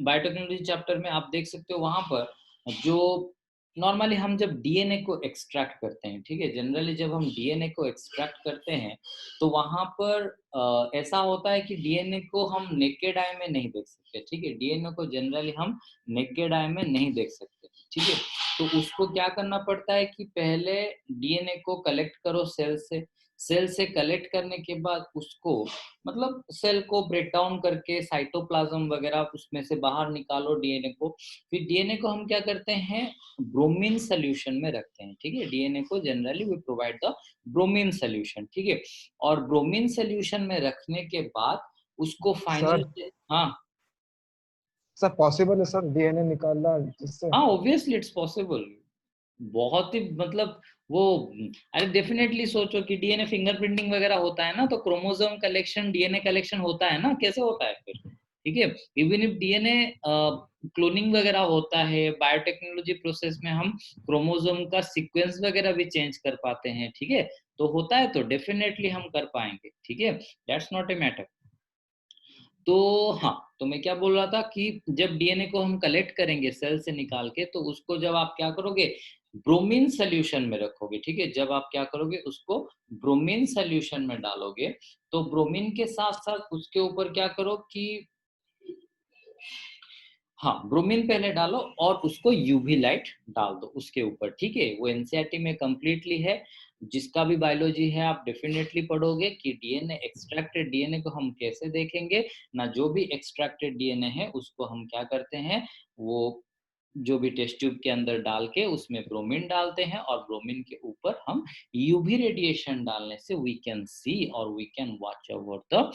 Biotechnology chapter में आप देख सकते हो, वहाँ पर जो नॉर्मली हम जब डीएनए को एक्सट्रैक्ट करते हैं, ठीक है? जनरली जब हम डीएनए को एक्सट्रैक्ट करते हैं, तो वहाँ पर ऐसा होता है कि डीएनए को हम नेकेड आई में नहीं देख सकते, ठीक है? डीएनए को जनरली हम नेकेड आई में नहीं देख सकते, ठीक है? तो उसको क्या करना पड़ता है कि पहले डीएनए को कलेक्ट करो सेल से कलेक्ट करने के बाद उसको मतलब सेल को ब्रेक डाउन करके साइटोप्लाज्म वगैरह उसमें से बाहर निकालो डीएनए को। फिर डीएनए को हम क्या करते हैं, ब्रोमीन सॉल्यूशन में रखते हैं, ठीक है? डीएनए को generally we provide the bromine solution, ठीक है? और ब्रोमीन सॉल्यूशन में रखने के बाद उसको फाइनल सर हाँ, सर पॉसिबल है सर डीएनए निकालना इससे? हाँ, ऑब्वियसली इट्स पॉसिबल। बहुत ही मतलब वो अरे डेफिनेटली सोचो कि डीएनए फिंगरप्रिंटिंग वगैरह होता है ना, तो क्रोमोसोम कलेक्शन, डीएनए कलेक्शन होता है ना, कैसे होता है फिर? ठीक है, इवन इफ डीएनए क्लोनिंग वगैरह होता है, बायोटेक्नोलॉजी प्रोसेस में हम क्रोमोसोम का सीक्वेंस वगैरह भी चेंज कर पाते हैं, ठीक है? तो होता है तो डेफिनेटली हम कर पाएंगे, ठीक है? That's not a matter. तो हाँ, तो मैं क्या बोल रहा था कि जब डीएनए को हम कलेक्ट करेंगे सेल से निकाल के, तो उसको जब आप क्या करोगे, ब्रोमीन सॉल्यूशन में रखोगे, ठीक है? जब आप क्या करोगे, उसको ब्रोमीन सॉल्यूशन में डालोगे, तो ब्रोमीन के साथ साथ उसके ऊपर क्या करो कि हाँ, ब्रोमीन पहले डालो और उसको यूवी लाइट डाल दो उसके ऊपर, ठीक है? वो एनसीईआरटी में कंप्लीटली है, जिसका भी बायोलॉजी है आप डेफिनेटली पढ़ोगे कि डीएनए एक्सट्रैक्टेड डीएनए को हम कैसे देखेंगे ना, जो भी एक्सट्रैक्टेड डीएनए है उसको हम क्या करते हैं, वो जो भी टेस्ट ट्यूब के अंदर डाल के उसमें ब्रोमीन डालते हैं और ब्रोमीन के ऊपर हम यूवी रेडिएशन डालने से वी कैन सी और we can watch over the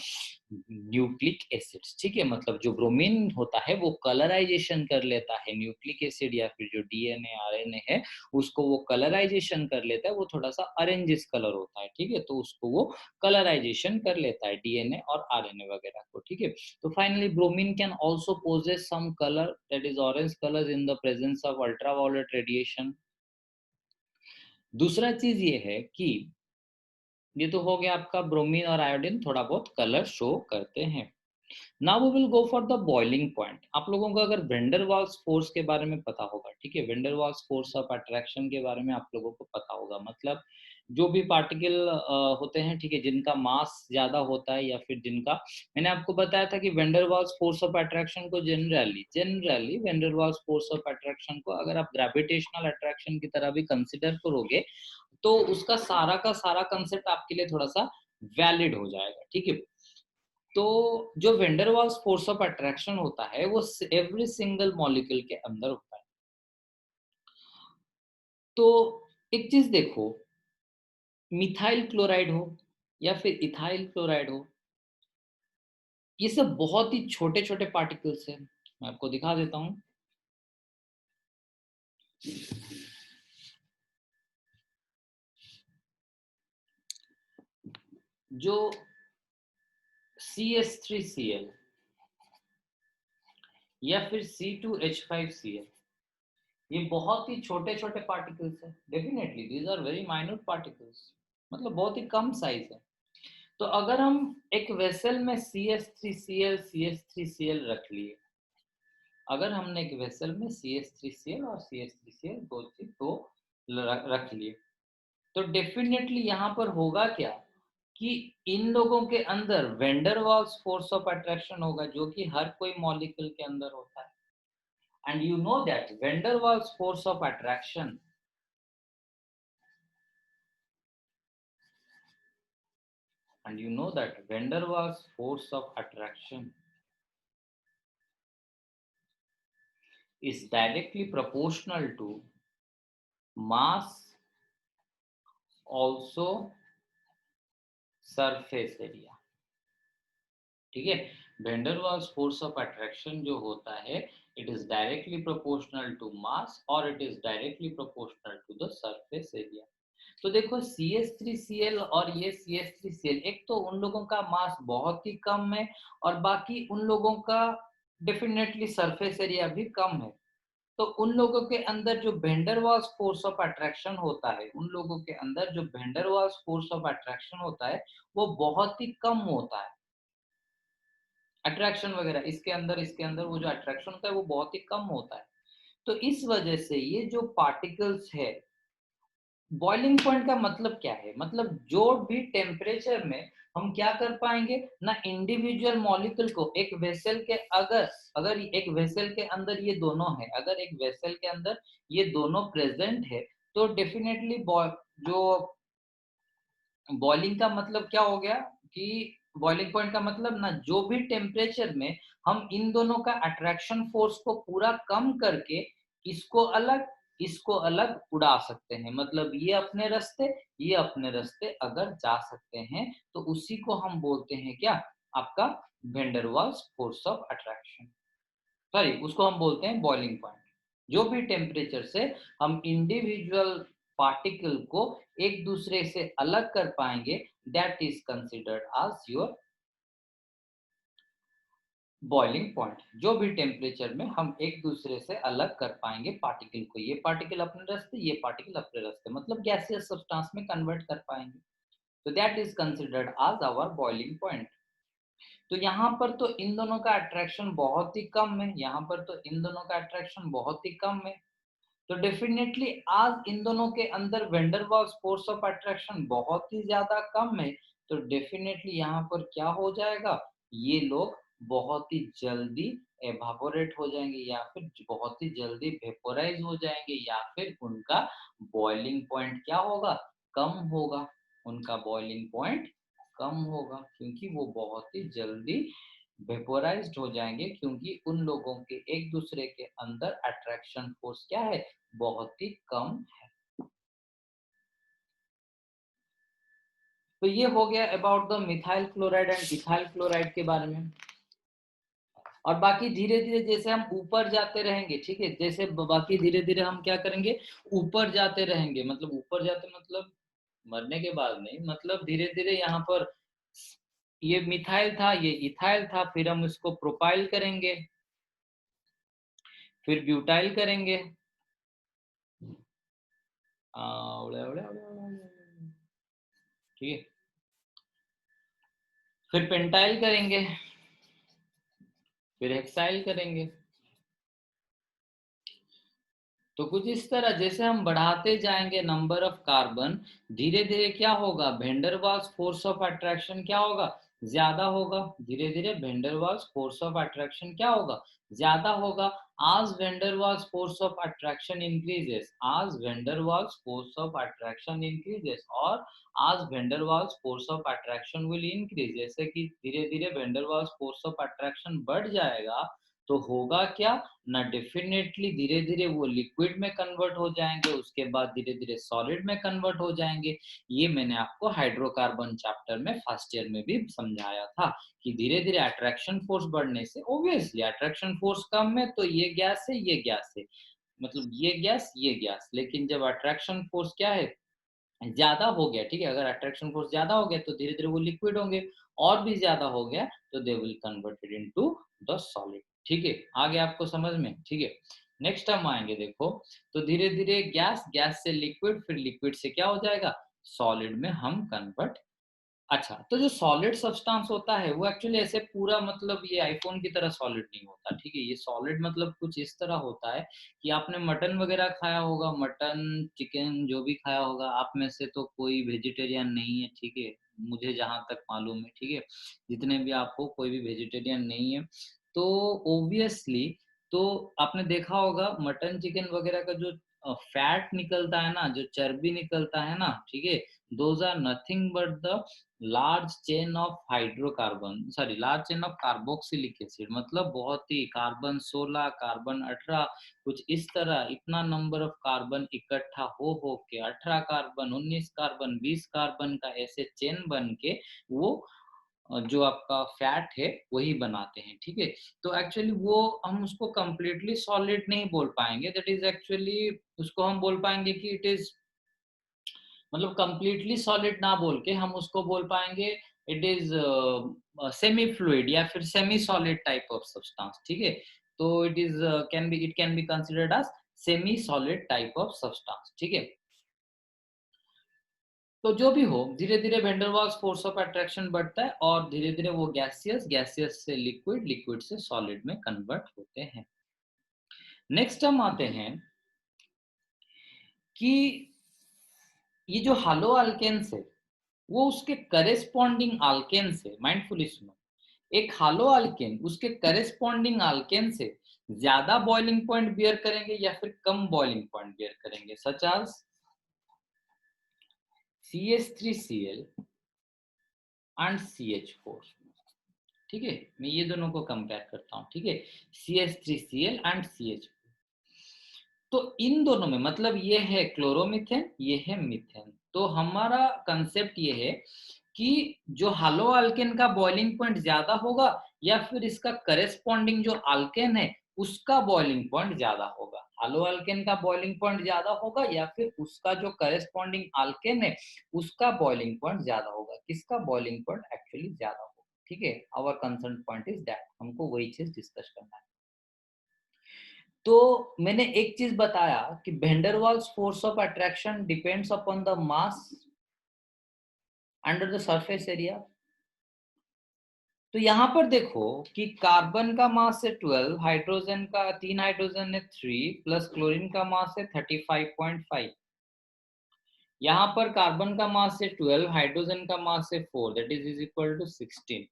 nucleic acids, ठीक है? मतलब जो ब्रोमीन होता है वो कलराइजेशन कर लेता है न्यूक्लिक एसिड या फिर जो डीएनए आरएनए है, उसको वो कलराइजेशन कर लेता है, वो थोड़ा सा ऑरेंजिश कलर होता है, ठीक है? तो उसको वो कलराइजेशन कर लेता है डीएनए और आरएनए वगैरह को, ठीक है? So finally, bromine can also possess some color, that is orange color in the presence of ultraviolet radiation. दूसरा चीज ये है कि ये तो हो गया आपका ब्रोमीन और आयोडीन थोड़ा बहुत कलर शो करते हैं। Now we will go for the boiling point. आप लोगों को अगर वेंडर वाल्स फोर्स के बारे में पता होगा, ठीक है? Van der Waals force of attraction के बारे में आप लोगों को पता होगा, मतलब जो भी पार्टिकल होते हैं, ठीक है, जिनका मास ज्यादा होता है या फिर जिनका, मैंने आपको बताया था कि van der Waals force of attraction को generally van der Waals force of attraction को अगर आप ग्रेविटेशनल अट्रैक्शन की तरह भी कंसिडर करोगे, तो उसका सारा का सारा कंसेप्ट आपके लिए थोड़ा सा वैलिड हो जाएगा, ठीक है? तो जो van der Waals force of attraction होता है वो एवरी सिंगल मॉलिक्यूल के अंदर होता है। तो एक चीज देखो, मिथाइल क्लोराइड हो या फिर इथाइल क्लोराइड हो, ये सब बहुत ही छोटे छोटे पार्टिकल्स हैं। मैं आपको दिखा देता हूं। जो CH3Cl या फिर C2H5Cl, ये बहुत ही छोटे छोटे पार्टिकल्स हैं। Definitely these are very minute particles, मतलब बहुत ही कम साइज है। तो अगर हम एक वेसल में CH3Cl रख लिए, अगर हमने एक वेसल में CH3Cl और CH3Cl दो चीज दो रख लिए, तो डेफिनेटली यहाँ पर होगा क्या कि इन लोगों के अंदर van der Waals force of attraction होगा, जो कि हर कोई मॉलिक्यूल के अंदर होता है। And you know that van der Waals force of attraction, and you know that van der Waals force of attraction is directly proportional to mass, also surface area, ठीक है? van der Waals force of attraction जो होता है, it is directly proportional to mass और it is directly proportional to the surface area। तो देखो CH3Cl और ये CH3Cl, एक तो उन लोगों का मास बहुत ही कम है और बाकी उन लोगों का डेफिनेटली सरफेस एरिया भी कम है। तो उन लोगों के अंदर जो van der Waals force of attraction होता है, उन लोगों के अंदर जो van der Waals force of attraction होता है, वो बहुत ही कम होता है। अट्रैक्शन वगैरह इसके अंदर वो जो अट्रैक्शन होता है वो बहुत ही कम होता है। तो इस वजह से ये जो पार्टिकल्स है, बॉइलिंग पॉइंट का मतलब क्या है? मतलब जो भी टेम्परेचर में हम क्या कर पाएंगे ना, इंडिविजुअल मॉलिक्यूल को एक वेसल के अगर अगर एक वेसल के अंदर ये दोनों है, अगर एक वेसल के अंदर ये दोनों प्रेजेंट है, तो डेफिनेटली जो बॉइलिंग का मतलब क्या हो गया कि बॉइलिंग पॉइंट का मतलब ना, जो भी टेम्परेचर में हम इन दोनों का अट्रैक्शन फोर्स को पूरा कम करके इसको अलग इसको अलग उड़ा सकते हैं। मतलब ये अपने रास्ते अगर जा सकते हैं, तो उसी को हम बोलते हैं क्या, आपका वेंडरवाल्स फोर्स ऑफ अट्रैक्शन। सॉरी, उसको हम बोलते हैं बॉइलिंग पॉइंट। जो भी टेम्परेचर से हम इंडिविजुअल पार्टिकल को एक दूसरे से अलग कर पाएंगे, that is considered as your boiling point. जो भी टेम्परेचर में हम एक दूसरे से अलग कर पाएंगे पार्टिकल को, ये पार्टिकल अपने रास्ते, ये पार्टिकल अपने रास्ते, मतलब गैसियस सब्सटेंस में कन्वर्ट कर पाएंगे, तो that is considered as our boiling point. तो यहाँ पर तो इन दोनों का अट्रैक्शन बहुत ही कम है, यहाँ पर तो इन दोनों का अट्रैक्शन बहुत ही कम है, तो डेफिनेटली आज इन दोनों के अंदर वेंडरवाल्स फोर्स ऑफ अट्रैक्शन बहुत ही ज्यादा कम है, तो डेफिनेटली यहाँ पर क्या हो जाएगा, ये लोग बहुत ही जल्दी एवापोरेट हो जाएंगे, या फिर बहुत ही जल्दी वेपोराइज हो जाएंगे, या फिर उनका बॉइलिंग पॉइंट क्या होगा, कम होगा, उनका बॉइलिंग पॉइंट कम होगा, क्योंकि वो बहुत ही जल्दी वेपोराइज्ड हो जाएंगे, क्योंकि उन लोगों के एक दूसरे के अंदर अट्रैक्शन फोर्स क्या है, बहुत ही कम है। तो ये हो गया about the methyl chloride and ethyl chloride के बारे में। और बाकी धीरे धीरे जैसे हम ऊपर जाते रहेंगे, ठीक है, जैसे बाकी धीरे धीरे हम क्या करेंगे, ऊपर जाते रहेंगे, मतलब ऊपर जाते मतलब मरने के बाद नहीं, मतलब धीरे धीरे यहाँ पर ये मिथाइल था, ये इथाइल था, फिर हम इसको प्रोपाइल करेंगे, फिर ब्यूटाइल करेंगे, ठीक है, फिर पेंटाइल करेंगे, फिर हेक्साइल करेंगे। तो कुछ इस तरह जैसे हम बढ़ाते जाएंगे नंबर ऑफ कार्बन, धीरे धीरे क्या होगा, वेंडरवाल्स फोर्स ऑफ अट्रैक्शन क्या होगा, ज्यादा होगा, धीरे धीरे वेंडरवाल्स फोर्स ऑफ अट्रैक्शन क्या होगा, ज्यादा होगा। आज van der Waals force of attraction increases, आज van der Waals force of attraction increases, और आज van der Waals force of attraction will increase, जैसे कि धीरे धीरे वेंडरवाल्स फोर्स ऑफ अट्रैक्शन बढ़ जाएगा, तो होगा क्या ना, डेफिनेटली धीरे धीरे वो लिक्विड में कन्वर्ट हो जाएंगे, उसके बाद धीरे धीरे सॉलिड में कन्वर्ट हो जाएंगे। ये मैंने आपको हाइड्रोकार्बन चैप्टर में फर्स्ट ईयर में भी समझाया था कि धीरे धीरे अट्रैक्शन फोर्स बढ़ने से ऑब्वियसली अट्रैक्शन फोर्स कम है, तो ये गैस है, ये गैस है, मतलब ये गैस, लेकिन जब अट्रैक्शन फोर्स क्या है, ज्यादा हो गया, ठीक है, अगर अट्रैक्शन फोर्स ज्यादा हो गया तो धीरे धीरे वो लिक्विड होंगे, और भी ज्यादा हो गया तो they will converted into the solid. ठीक है, आ गया आपको समझ में? ठीक है, नेक्स्ट हम आएंगे, देखो, तो धीरे धीरे गैस, गैस से लिक्विड, फिर लिक्विड से क्या हो जाएगा, सॉलिड में हम कन्वर्ट। अच्छा, तो जो सॉलिड सब्सटेंस होता है वो एक्चुअली ऐसे पूरा, मतलब ये आईफोन की तरह सॉलिड नहीं होता, ठीक है, ये सॉलिड मतलब कुछ इस तरह होता है कि आपने मटन वगैरह खाया होगा, मटन चिकन जो भी खाया होगा, आप में से तो कोई वेजिटेरियन नहीं है, ठीक है, मुझे जहां तक मालूम है, ठीक है, जितने भी आपको कोई भी वेजिटेरियन नहीं है, तो ओब्वियसली, तो आपने देखा होगा मटन चिकन वगैरह का जो फैट निकलता है ना, जो चर्बी निकलता है ना, ठीक है, those are nothing but the large chain of hydrocarbon, sorry, large chain of carboxylic acid, मतलब बहुत ही कार्बन 16, कार्बन 18, कुछ इस तरह, इतना नंबर ऑफ कार्बन इकट्ठा हो के 18 कार्बन, 19 कार्बन, 20 कार्बन का ऐसे चेन बन के वो जो आपका फैट है वही बनाते हैं, ठीक है। तो एक्चुअली वो हम उसको कंप्लीटली सॉलिड नहीं बोल पाएंगे, दैट इज एक्चुअली, उसको हम बोल पाएंगे कि इट इज, मतलब कंप्लीटली सॉलिड ना बोल के हम उसको बोल पाएंगे इट इज सेमी फ्लूइड या फिर semi solid type of substance, ठीक है। तो it is can be considered as semi solid type of substance, ठीक है। तो जो भी हो, धीरे धीरे वेंडरवाल्स फोर्स ऑफ अट्रैक्शन बढ़ता है और धीरे धीरे वो गैसियस से लिक्विड, लिक्विड से सॉलिड में कन्वर्ट होते हैं। नेक्स्ट हम आते हैं कि ये जो हालो अल्केन्स है वो उसके करेस्पॉन्डिंग अल्केन से, माइंडफुली सुनो, एक हालो अल्केन उसके करेस्पॉन्डिंग अल्केन से ज्यादा बॉइलिंग पॉइंट बियर करेंगे या फिर कम बॉइलिंग पॉइंट बियर करेंगे, such as CH3Cl and CH4। ठीक है, मैं ये दोनों को कंपेयर करता हूँ। ठीक है, CH3Cl एंड CH4। तो इन दोनों में मतलब ये है क्लोरोमीथेन, ये है मीथेन। तो हमारा कंसेप्ट ये है कि जो हालो अल्केन का बॉइलिंग पॉइंट ज्यादा होगा या फिर इसका करेस्पॉन्डिंग जो अल्केन है उसका बॉइलिंग पॉइंट ज्यादा होगा। हालो अल्केन का बॉइलिंग पॉइंट ज्यादा होगा या फिर उसका जो करेस्पॉन्डिंग अल्केन है उसका बॉइलिंग पॉइंट ज्यादा होगा। किसका बॉइलिंग पॉइंट एक्चुअली ज्यादा होगा। ठीक है, our concern point is that, हमको वही चीज डिस्कस करना है। तो मैंने एक चीज बताया कि van der Waals force of attraction depends upon the mass under the surface area. तो यहाँ पर देखो कि कार्बन का मास है 12, हाइड्रोजन का 3 हाइड्रोजन है 3 प्लस क्लोरीन का मास है 35.5। यहाँ पर कार्बन का मास है 12, हाइड्रोजन का मास है 4, दैट इज इक्वल टू 16।